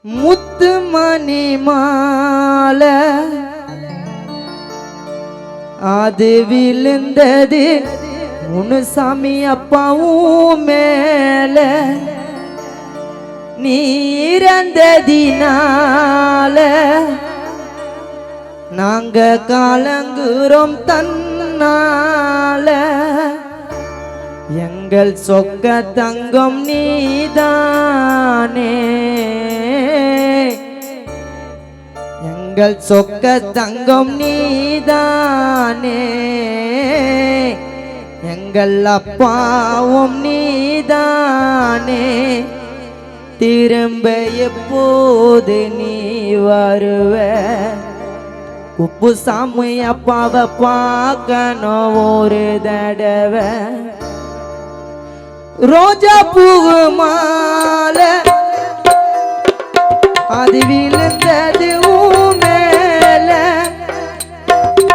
முத்து மணி மாலை அது விழுந்தது முனுசாமி அப்பாவும் மேல நீ இறந்ததினால நாங்க காலங்குறோம் தன்னால எங்கள் சொக்க தங்கம் நீதானே எங்கள் சொக்க தங்கம் நீதானே எங்கள் அப்பாவும் நீதானே திரும்ப எப்போது நீ வருவ குப்புசாமி அப்பாவை பார்க்கணும் ஒரு தடவை ரோஜா பூவு மாலை அது விழுந்தது மேல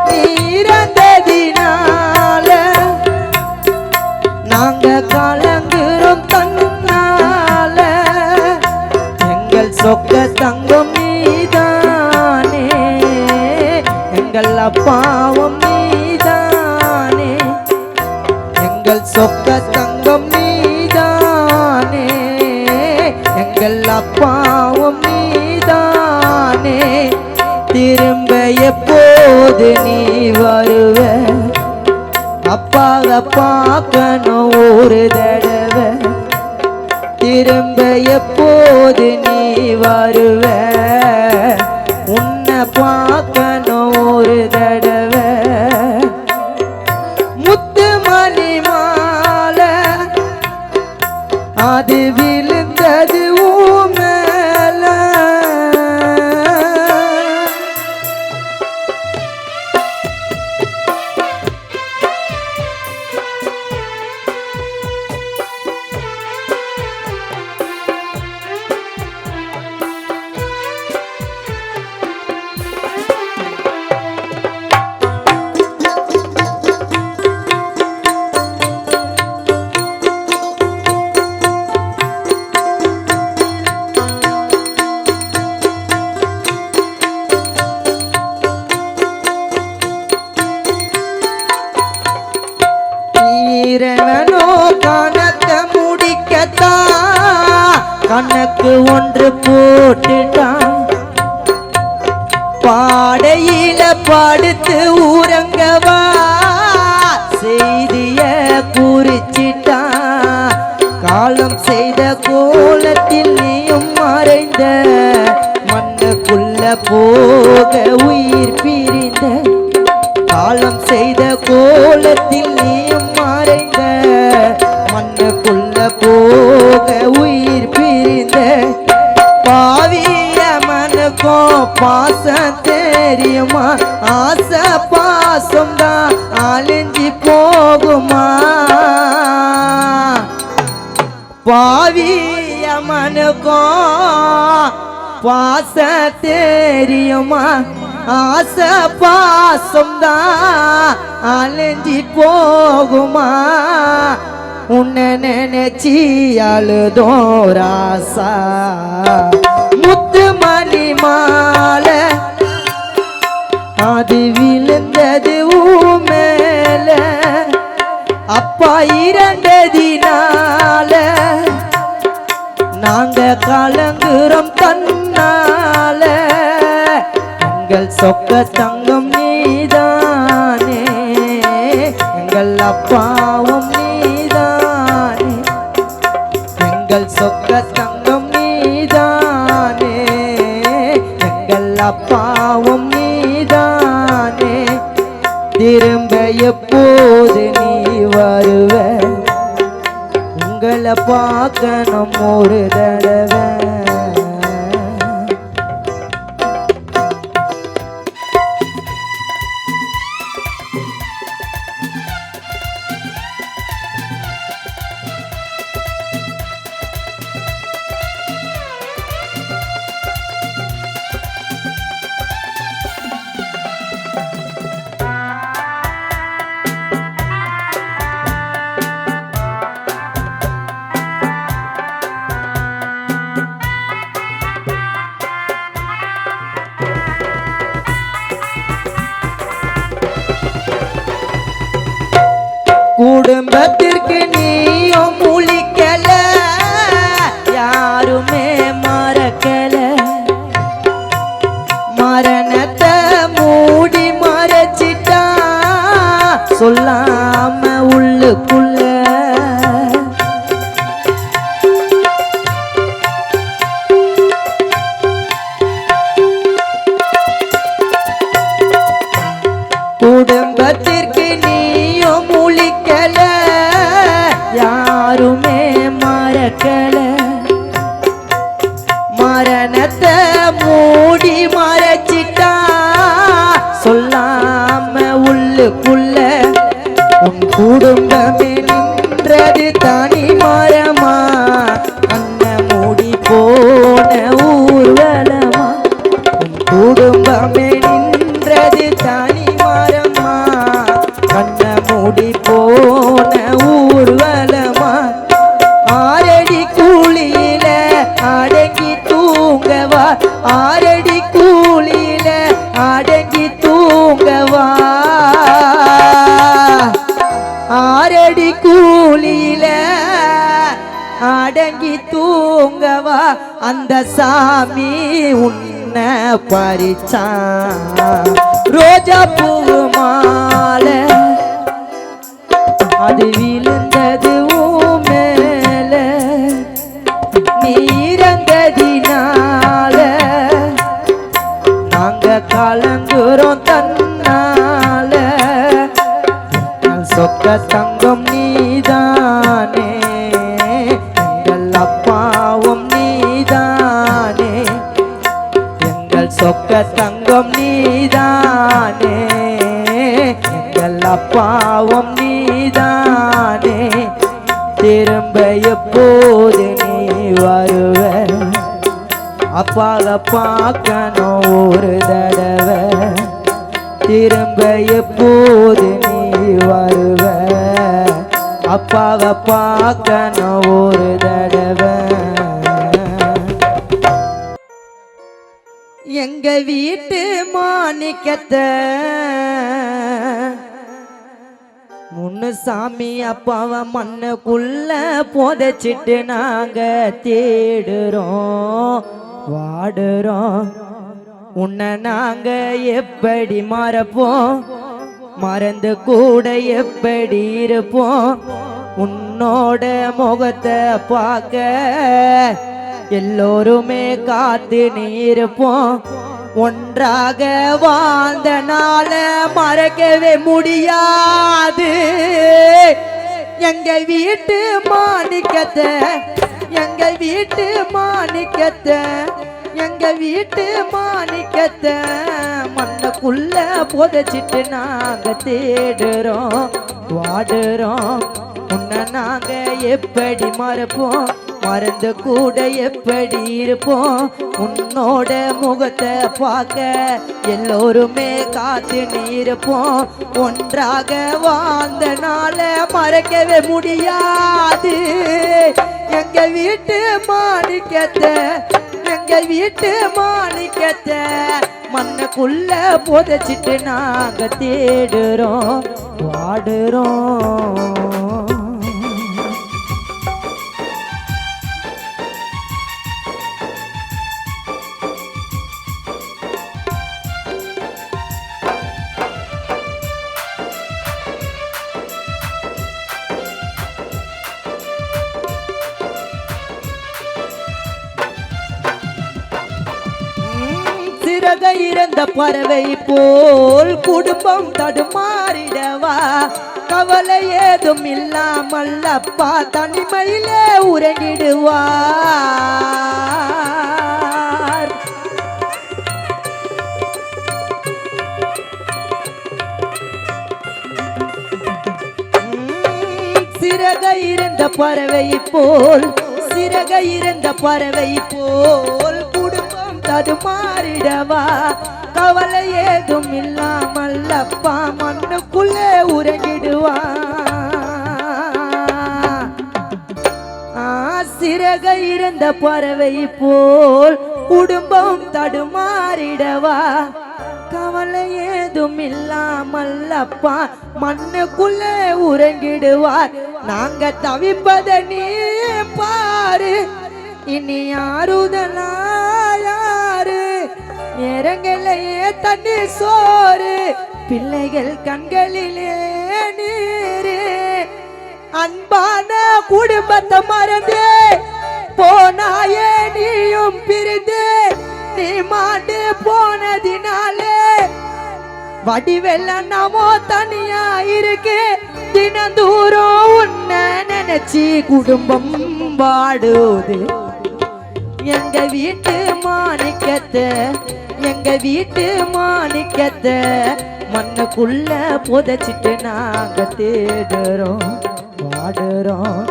நீ இறந்ததினால நாங்க கலங்குறோம் தன்னால எங்கள் சொக்க தங்கம் நீதானே எங்கள் அப்பாவும் நீதானே எங்கள் சொக்க தங்கம் நீதானே எங்கள் அப்பாவும் நீதானே திரும்ப எப்போது நீ வருவ அப்பாவை பார்க்கணும் ஒரு தடவை திரும்ப எப்போது நீ வருவ உன்னை பார்க்கணும் ஒரு தடவை முத்து மணி மாலை அது விழுந்தது மேல இறைவனோ கணக்க முடிக்கத்தான் கணக்கு ஒன்று போட்டுட்டான் பாடையில படுத்து ஊரங்கவா செய்திய குறிச்சிட்டான் காலம் செய்த கோலத்தில் நீயும் மறைந்த மண்ணுக்குள்ள போக உயிர் பிரிந்த காலம் செய்த கோலத்தில் நீயும் மறைந்த மண்ணுக்குள்ள போக உயிர் பிரிந்த பாவிய மனுக்கும் பாசம் தெரியுமா ஆசை பாசம் தான் அழிஞ்சி போகுமா பாவிய மனுக்கும் பாச தெரியுமா ஆசை பாசம் தான் அழிஞ்சி போகுமா உன்னை நினைச்சி அழுதோம் ராசா முத்து மணி மாலை அது விழுந்தது மேல அப்பா இறந்ததினால நாங்க கலங்குறோம் தன்னால எங்கள் சொக்க தங்கம் நீதானே எங்கள் அப்பாவும் நீதானே எங்கள் சொக்க தங்கம் நீதானே எங்கள் அப்பாவும் நீதானே திரும்ப எப்போது நீ வருவ உங்களை பார்க்கணும் ஒரு தடவை குடும்பத்திற்கு நீயும் முழிக்கல, யாருமே மறக்கல. மரணத்தை மூடி மறைச்சிட்டா சொல்லாம உள்ளுக்குள்ள. குடும்பத்திற்கு நீயும் முழிக்கல, யாருமே மறக்கல. மரணத்தை மூடி மறைச்சிட்டா சொல்லாம உள்ளுக்குள்ள. உன் குடும்பமே நின்றது தனி மரமா, அண்ண மூடி போன ஊர்வலமா. உன் குடும்பமே நின்றது தனி மரமா, கண்ண மூடி போன ஊர்வலமா. ஆரடி கூலியில அடங்கி தூங்கவா, ஆரடி கூலியில அடங்கி தூங்கவா. ஆரடி கூலியில அடங்கி தூங்கவா. அந்த சாமி உன்னை பறிச்சா ரோஜா பூ மாலை, அது விழுந்தது மேல. நீ இறந்ததினால நாங்க கலங்குறோம் தன்னால. சொக்க தங்கம் நீதானே, எங்கள் அப்பாவும் நீதானே. எங்கள் சொக்க தங்கம் நீதானே, எங்கள் அப்பாவும் நீதானே. திரும்ப எப்போது நீ வருவ, அப்பாவை பார்க்கணும் ஒரு தடவை. திரும்ப எப்போது நீ வருவ, அப்பாவை பார்க்கணும் ஒரு தடவை. எங்க வீட்டு மாணிக்கத்தை முன்னுசாமி அப்பாவை மண்ணுக்குள்ள புதைச்சிட்டு நாங்க தேடுறோம் வாடுறோம். உன்னை நாங்க எப்படி மறப்போம், மறந்து கூட எப்படி இருப்போம். உன்னோட முகத்தை பார்க்க எல்லோருமே காத்து நீருப்போம். ஒன்றாக வாழ்ந்த நாள மறக்கவே முடியாது. எங்க வீட்டு மாணிக்கத்தை, எங்க வீட்டு மாணிக்கத்தை, எங்க வீட்டு மாணிக்கத்தை மண்ணுக்குள்ள புதைச்சிட்டு நாங்க தேடுறோம் வாடுறோம். உன்னை நாங்க எப்படி மறப்போம், மறந்து கூட எப்படி இருப்போம். உன்னோட முகத்தை பார்க்க எல்லோருமே காத்து நீருப்போம். ஒன்றாக வாழ்ந்த நாள மறக்கவே முடியாது. எங்க வீட்டு மாணிக்கத்தை, எங்க வீட்டு மாணிக்கத்தை மண்ணுக்குள்ள புதைச்சிட்டு நாங்க தேடுறோம் வாடுறோம். சிறகை இறந்த பறவை போல் குடும்பம் தடுமாறிடவா. கவலை ஏதும் இல்லாமல் அப்பா தனிமையிலே உறங்கிடுவார். சிறகை இறந்த பறவை போல், சிறகை இறந்த பறவை போல் குடும்பம் தடுமாறிடவா. கவலை ஏதும் இல்லாமல் அப்பா மண்ணுக்குள்ளே உறங்கிடுவா. சிறகை இறந்த பறவை போல் குடும்பம் தடுமாறிடவா. கவலை ஏதும் இல்லாமல் அப்பா மண்ணுக்குள்ளே உறங்கிடுவார். நாங்க தவிப்பத நீ பாரு, இனி யாருதலா யாரு? நேரங்களையே தண்ணி சோறு, பிள்ளைகள் கண்களிலே நீரு. அன்பான குடும்பத்தை மறந்து போனாயே நீயும் பிரிந்து, நீ மாண்டு போனதினாலே வடிவெல்ல நாமோ தனியா இருக்கு. தினந்தூரம் உன்னை நினைச்சி குடும்பம் வாடுது. எங்க வீட்டு மாணிக்கத்தை, எங்க வீட்டு மாணிக்கத்தை மண்ணுக்குள்ள புதைச்சிட்டு நாங்க தேடுறோம் வாடுறோம்.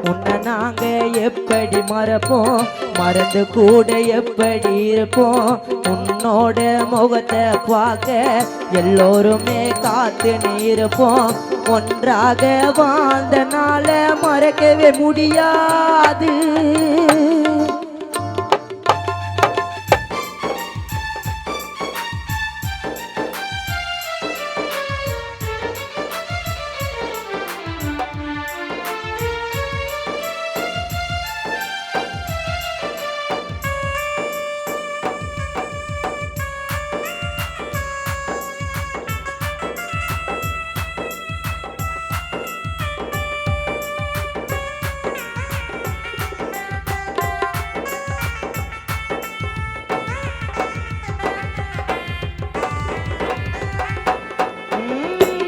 உன்னை நாங்க எப்படி மறப்போம், மறந்து கூட எப்படி இருப்போம்? உன்னோட முகத்தை பார்க்க எல்லோருமே காத்து இருப்போம். ஒன்றாக வாழ்ந்தனால மறக்கவே முடியாது.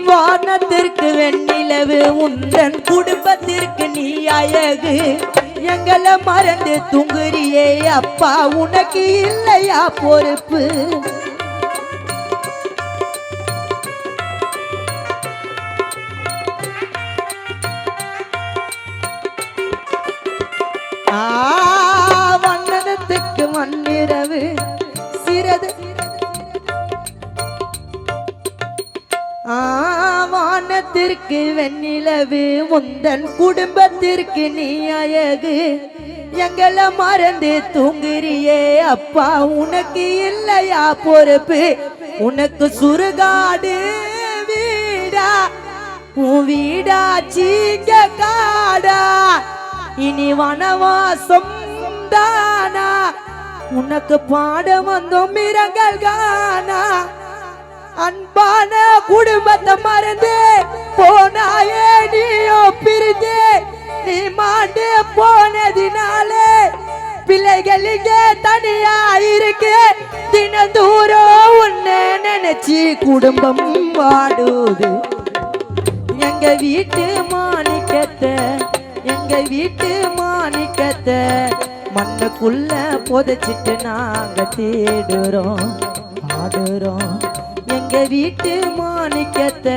வானத்திற்கு வெண்ணிலவு, உந்தன் குடும்பத்திற்கு நீ அழகு. எங்களை மறந்து தூங்குறியே அப்பா, உனக்கு இல்லையா பொறுப்பு? வண்ணனத்துக்கு மண்ணிரவு சிறது, வானத்திற்கு வெண்ணிலவு, உந்தன் குடும்பத்திற்கு நீ அழகு. எங்களை மறந்து தூங்குறியே அப்பா, உனக்கு இல்லையா பொறுப்பு? உனக்கு சுடுகாடு வீடா, உன் வீடா சீங்க காடா? இனி வனவாசம் தானா? உனக்கு பாட வந்தோம் மிரங்கள் காணா? அன்பான குடும்பத்தை மறந்து போனாயே நீயோ பிரிந்து, நீ மாண்டு போனதினாலே பிள்ளைகள் இங்கே தனியா இருக்கு. தினந்தூரம் உன்னை நினைச்சி குடும்பம் வாடுது. எங்க வீட்டு மாணிக்கத்தை, எங்க வீட்டு மாணிக்கத்தை மண்ணுக்குள்ள புதைச்சிட்டு நாங்க தேடுறோம் ஆடுறோம். எங்க வீட்டு மாணிக்கத்தை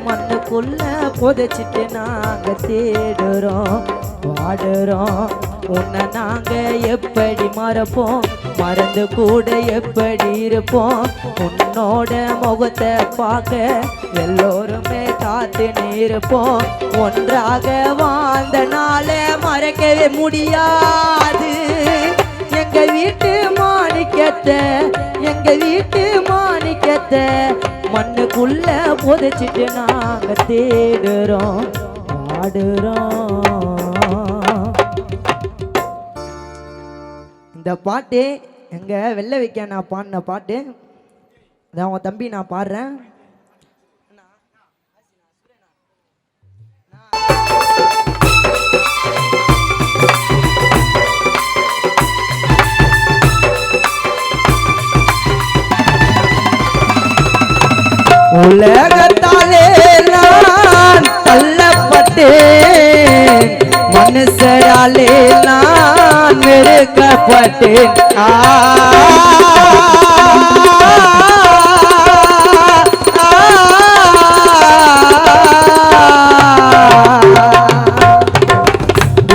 மண்ணுக்குள்ள புதைச்சிட்டு நாங்க தேடுறோம் வாடுறோம். உன்னை நாங்க எப்படி மறப்போம், மறந்து கூட எப்படி இருப்போம்? உன்னோட முகத்தை பார்க்க எல்லோருமே காத்து இருப்போம். ஒன்றாக வாழ்ந்த நாள மறக்கவே முடியாது. எங்க வீட்டு மாணிக்கத்தை, எங்க வீட்டு மாணிக்கத்தை மண்ணுக்குள்ள புதைச்சிட்டு நாங்க தேடுறோம் வாடுறோம். இந்த பாட்டு எங்க வெள்ளை வைக்க நான் பாடின பாட்டு. அதான் உன் தம்பி நான் பாடுறேன். உலகத்தாலே நான் தள்ளப்பட்டேன், மனுஷராலே நான் வெறுக்கப்பட்டேன்.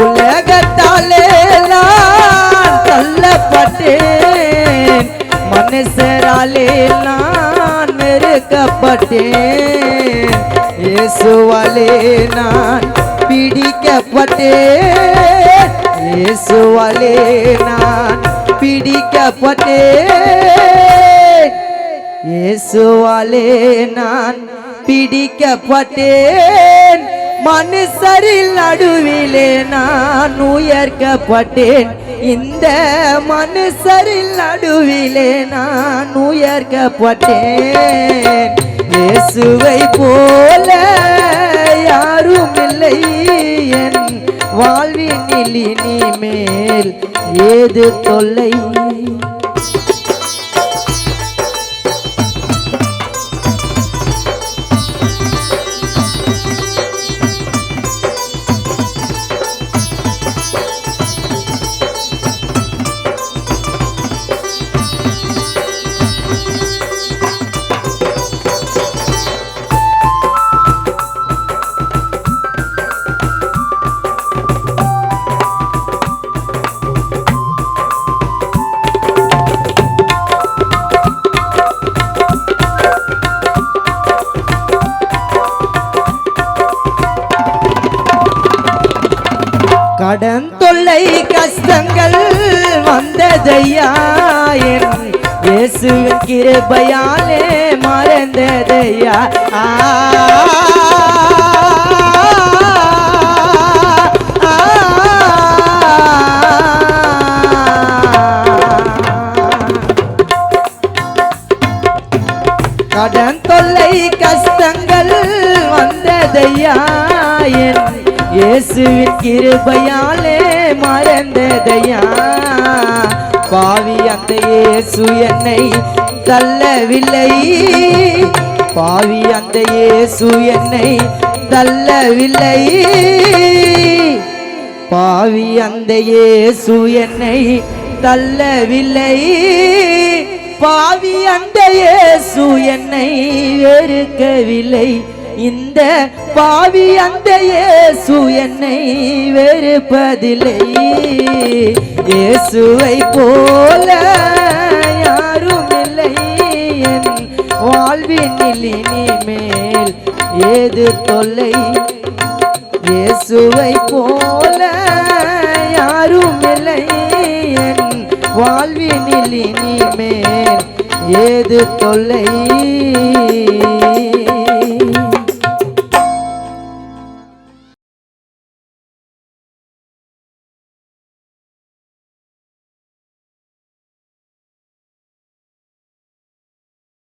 உலகத்தாலே நான் தள்ளப்பட்டேன், மனுஷராலே நான் வெறுக்கப்பட்டேன். இயேசுவாலே நான் பிடிக்கப்பட்டேன், இயேசுவாலே நான் பிடிக்கப்பட்டேன், இயேசுவாலே நான் பிடிக்கப்பட்டேன், மனுஷரில் நடுவிலே நான் உயர்க்கப்பட்டேன். இந்த மனுஷரில் நடுவிலே நான் உயர்க்கப்பட்டேன். இயேசுவை போல யாரும் இல்லை என் வாழ்வினில் இனிமேல் ஏது தொல்லை. கடன் தொல்லை கஷ்டங்கள் வந்ததையா, என் இயேசுவின் கிருபையாலே மறந்ததையா. கடன் தொல்லை கஷ்டங்கள் வந்ததையா, என் இயேசுவின் கிருபையாலே மறந்ததையா. பாவி அந்த இயேசு என்னை தள்ளவில்லை, பாவி அந்த இயேசு என்னை தள்ளவில்லை, பாவி அந்த இயேசு என்னை தள்ளவில்லை, பாவி அந்த இயேசு என்னை வெறுக்கவில்லை. இந்த பாவி அந்த இயேசு என்னை வெறுப்பதில்லை. இயேசுவை போல யாரும் இல்லை என் வாழ்வினில் இனிமேல் ஏது தொல்லை. இயேசுவை போல யாரும் இல்லை என் வாழ்வினில் இனிமேல் ஏது தொல்லை.